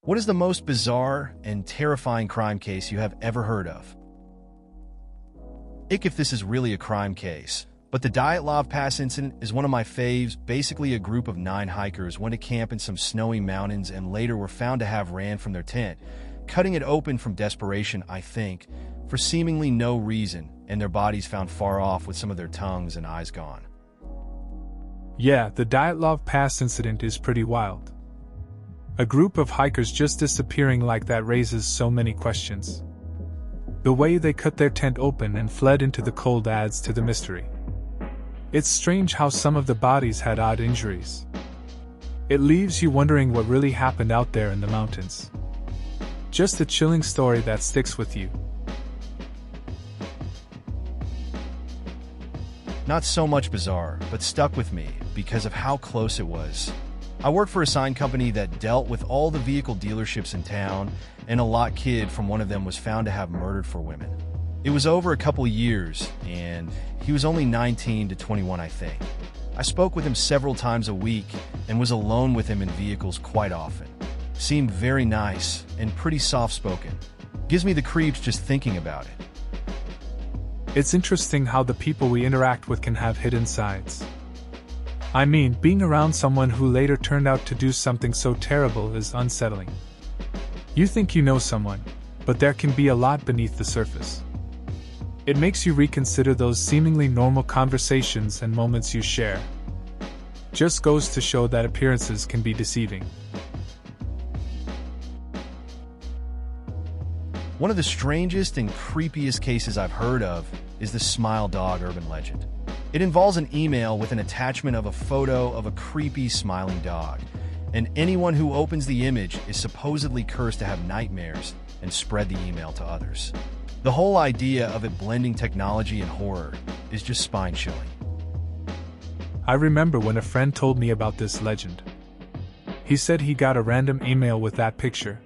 What is the most bizarre and terrifying crime case you have ever heard of? If this is really a crime case, but the Dyatlov Pass incident is one of my faves. Basically, a group of 9 hikers went to camp in some snowy mountains and later were found to have ran from their tent, cutting it open from desperation, I think, for seemingly no reason, and their bodies found far off with some of their tongues and eyes gone. Yeah, the Dyatlov Pass incident is pretty wild. A group of hikers just disappearing like that raises so many questions. The way they cut their tent open and fled into the cold adds to the mystery. It's strange how some of the bodies had odd injuries. It leaves you wondering what really happened out there in the mountains. Just a chilling story that sticks with you. Not so much bizarre, but stuck with me because of how close it was. I worked for a sign company that dealt with all the vehicle dealerships in town, and a lot kid from one of them was found to have murdered 4 women. It was over a couple years, and he was only 19 to 21, I think. I spoke with him several times a week and was alone with him in vehicles quite often. Seemed very nice and pretty soft-spoken. Gives me the creeps just thinking about it. It's interesting how the people we interact with can have hidden sides. I mean, being around someone who later turned out to do something so terrible is unsettling. You think you know someone, but there can be a lot beneath the surface. It makes you reconsider those seemingly normal conversations and moments you share. Just goes to show that appearances can be deceiving. One of the strangest and creepiest cases I've heard of is the Smile Dog urban legend. It involves an email with an attachment of a photo of a creepy smiling dog, and anyone who opens the image is supposedly cursed to have nightmares and spread the email to others. The whole idea of it blending technology and horror is just spine-chilling. I remember when a friend told me about this legend. He said he got a random email with that picture.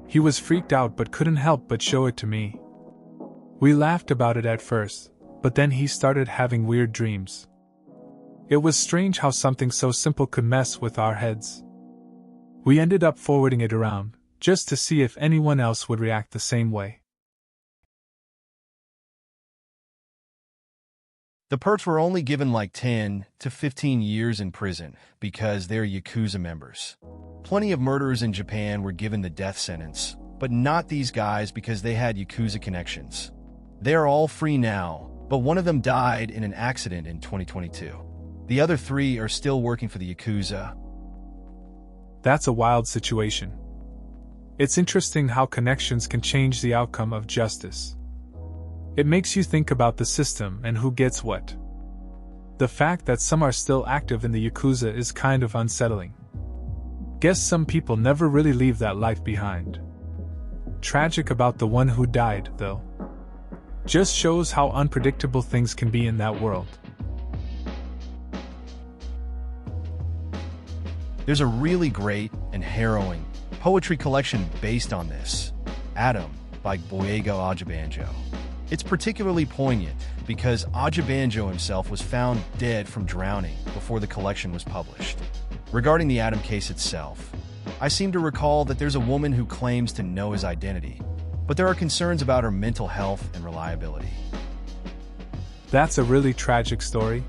He was freaked out but couldn't help but show it to me. We laughed about it at first, but then he started having weird dreams. It was strange how something so simple could mess with our heads. We ended up forwarding it around, just to see if anyone else would react the same way. The perps were only given like 10 to 15 years in prison because they're Yakuza members. Plenty of murderers in Japan were given the death sentence, but not these guys because they had Yakuza connections. They are all free now, but one of them died in an accident in 2022. The other 3 are still working for the Yakuza. That's a wild situation. It's interesting how connections can change the outcome of justice. It makes you think about the system and who gets what. The fact that some are still active in the Yakuza is kind of unsettling. Guess some people never really leave that life behind. Tragic about the one who died, though. Just shows how unpredictable things can be in that world. There's a really great and harrowing poetry collection based on this, Adam by Boyega Ajabanjo. It's particularly poignant because Ajabanjo himself was found dead from drowning before the collection was published. Regarding the Adam case itself, I seem to recall that there's a woman who claims to know his identity, but there are concerns about her mental health and reliability. That's a really tragic story.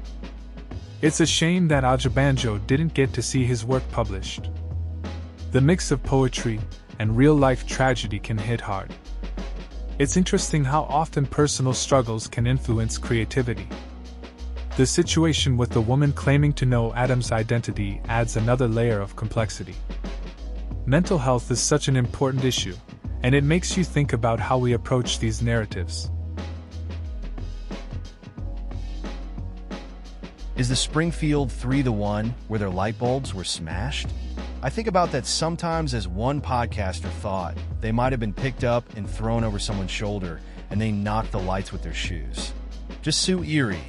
It's a shame that Ajabanjo didn't get to see his work published. The mix of poetry and real-life tragedy can hit hard. It's interesting how often personal struggles can influence creativity. The situation with the woman claiming to know Adam's identity adds another layer of complexity. Mental health is such an important issue, and it makes you think about how we approach these narratives. Is the Springfield 3 the one where their light bulbs were smashed? I think about that sometimes, as one podcaster thought they might have been picked up and thrown over someone's shoulder and they knocked the lights with their shoes. Just so eerie.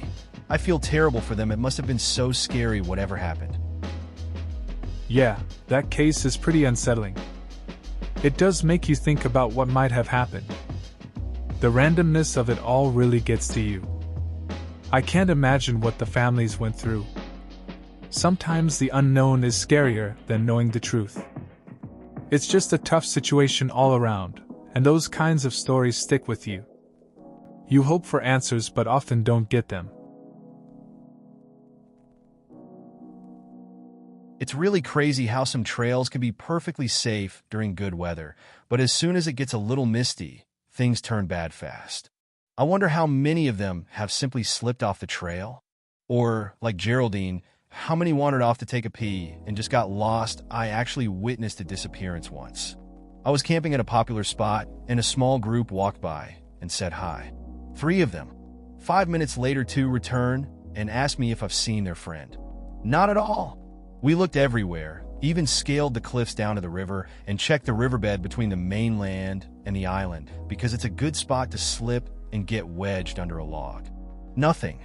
I feel terrible for them. It must have been so scary whatever happened. Yeah, that case is pretty unsettling. It does make you think about what might have happened. The randomness of it all really gets to you. I can't imagine what the families went through. Sometimes the unknown is scarier than knowing the truth. It's just a tough situation all around, and those kinds of stories stick with you. You hope for answers but often don't get them. It's really crazy how some trails can be perfectly safe during good weather, but as soon as it gets a little misty, things turn bad fast. I wonder how many of them have simply slipped off the trail? Or, like Geraldine, how many wandered off to take a pee and just got lost? I actually witnessed a disappearance once. I was camping at a popular spot, and a small group walked by and said hi. 3 of them. 5 minutes later, 2 returned and asked me if I've seen their friend. Not at all. We looked everywhere, even scaled the cliffs down to the river and checked the riverbed between the mainland and the island because it's a good spot to slip and get wedged under a log. Nothing.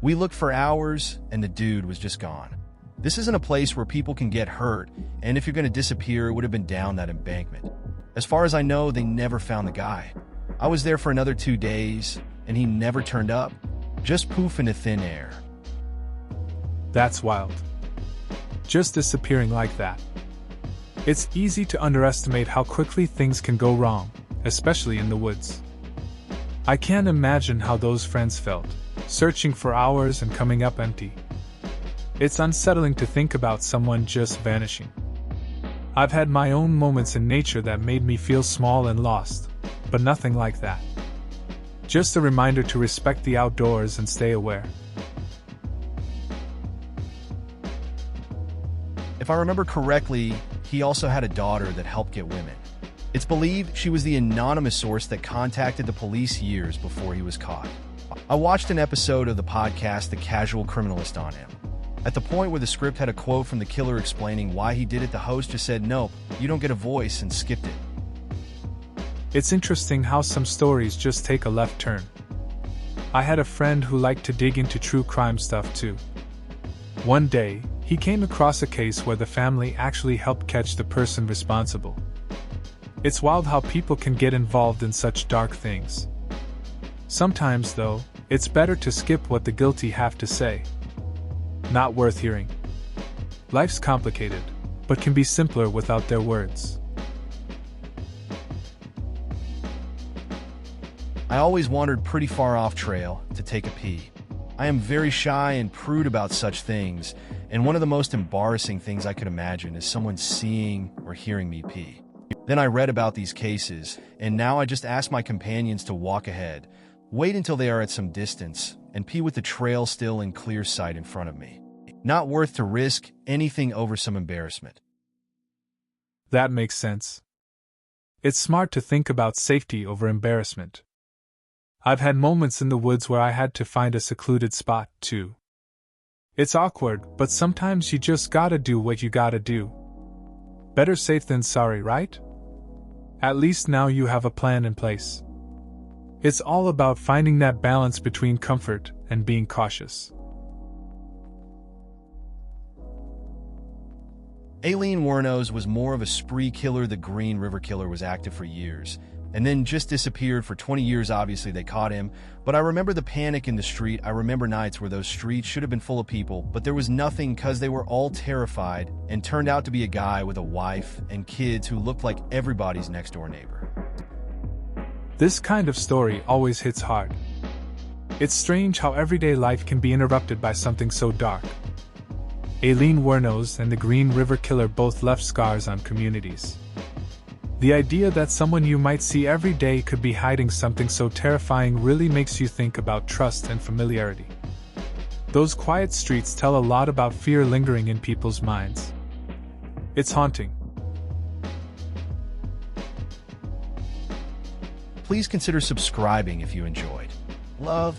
We looked for hours and the dude was just gone. This isn't a place where people can get hurt, and if you're going to disappear, it would have been down that embankment. As far as I know, they never found the guy. I was there for another 2 days, and he never turned up. Just poof into thin air. That's wild. Just disappearing like that. It's easy to underestimate how quickly things can go wrong, especially in the woods. I can't imagine how those friends felt, searching for hours and coming up empty. It's unsettling to think about someone just vanishing. I've had my own moments in nature that made me feel small and lost, but nothing like that. Just a reminder to respect the outdoors and stay aware. If I remember correctly, he also had a daughter that helped get women. It's believed she was the anonymous source that contacted the police years before he was caught. I watched an episode of the podcast The Casual Criminalist on him. At the point where the script had a quote from the killer explaining why he did it, the host just said, "Nope, you don't get a voice," and skipped it. It's interesting how some stories just take a left turn. I had a friend who liked to dig into true crime stuff too. One day, he came across a case where the family actually helped catch the person responsible. It's wild how people can get involved in such dark things. Sometimes, though, it's better to skip what the guilty have to say. Not worth hearing. Life's complicated, but can be simpler without their words. I always wandered pretty far off trail to take a pee. I am very shy and prude about such things, and one of the most embarrassing things I could imagine is someone seeing or hearing me pee. Then I read about these cases, and now I just ask my companions to walk ahead, wait until they are at some distance, and pee with the trail still in clear sight in front of me. Not worth to risk anything over some embarrassment. That makes sense. It's smart to think about safety over embarrassment. I've had moments in the woods where I had to find a secluded spot, too. It's awkward, but sometimes you just gotta do what you gotta do. Better safe than sorry, right? At least now you have a plan in place. It's all about finding that balance between comfort and being cautious. Aileen Wuornos was more of a spree killer. The Green River Killer was active for years, and then just disappeared for 20 years. Obviously, they caught him, but I remember the panic in the street. I remember nights where those streets should have been full of people, but there was nothing because they were all terrified, and turned out to be a guy with a wife and kids who looked like everybody's next-door neighbor. This kind of story always hits hard. It's strange how everyday life can be interrupted by something so dark. Aileen Wuornos and the Green River Killer both left scars on communities. The idea that someone you might see every day could be hiding something so terrifying really makes you think about trust and familiarity. Those quiet streets tell a lot about fear lingering in people's minds. It's haunting. Please consider subscribing if you enjoyed. Love.